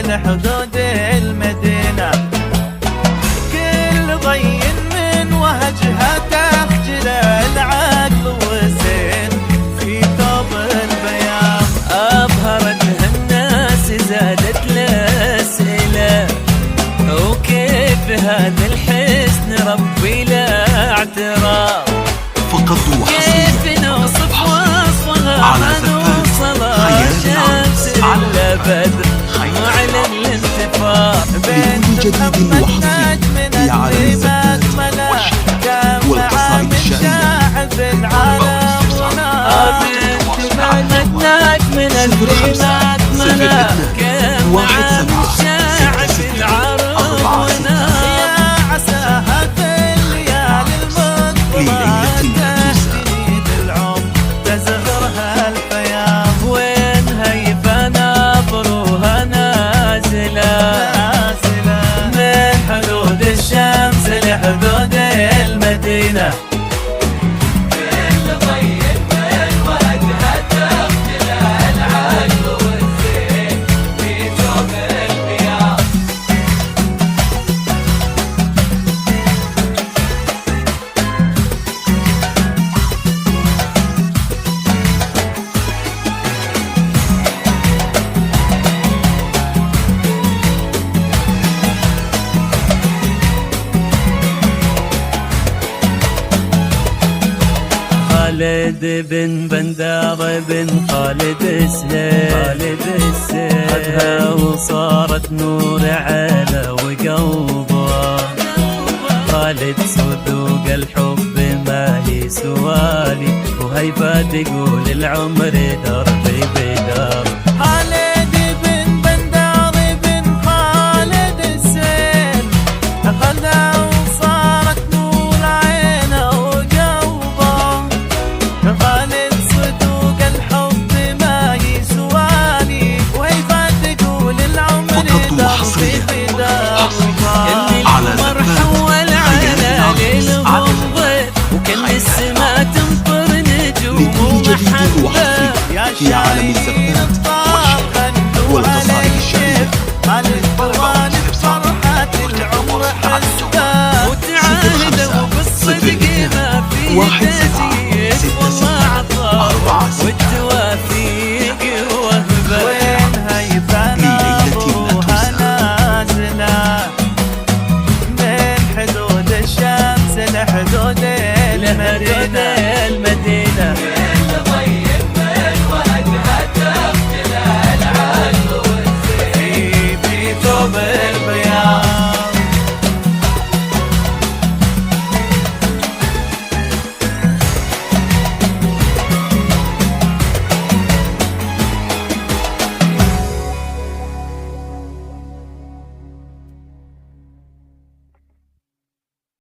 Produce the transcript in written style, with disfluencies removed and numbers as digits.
لحدود المدينة. كل ضي من وهجها تخجل العقل وزين في ثوب البياض. أبهرتها الناس زادت الأسئلة، وكيف هذا الحسن ربي لا اعتراض. كيف نوصف وصفها نوصلها شمس إلا بدر معلن الانتفاض. بنت محمد نجم الكلمات ملا جمع من شاعب العالم ونار. بنت محمد نجم الكلمات ملا جمع من شاعب العالم ونار. يا عساها في الليالي المظلمة تجديد العمر تزهرها الفياض. وين هيبة نبروها نازلة من حدود الشمس لحدود المدينة. خالد بن بندار بن خالد سهيل خدها وصارت نور على وقلبه. خالد صدوق الحب ما هي سوالي، وهيبة تقول العمر دربي بدار. خالد بن بندار بن خالد سهيل خدها وصارت نور عينه وقلبه. خالد صدوق الحب ما يسواني، وهيبة تقول العمر دربي بدار. كان القمر حول على ليل منظر، وكان السما تمطر نجوم ومحبة. يا شاعرين اطفال غنوا على الشيف على الطوال بفرحة العمر حسبة. وتعالوا بالصدق ما في تزييف والله عطاء والتوافيق وهبة. وين هيبة نبروها نازلة من حدود الشمس لحدود المدينة.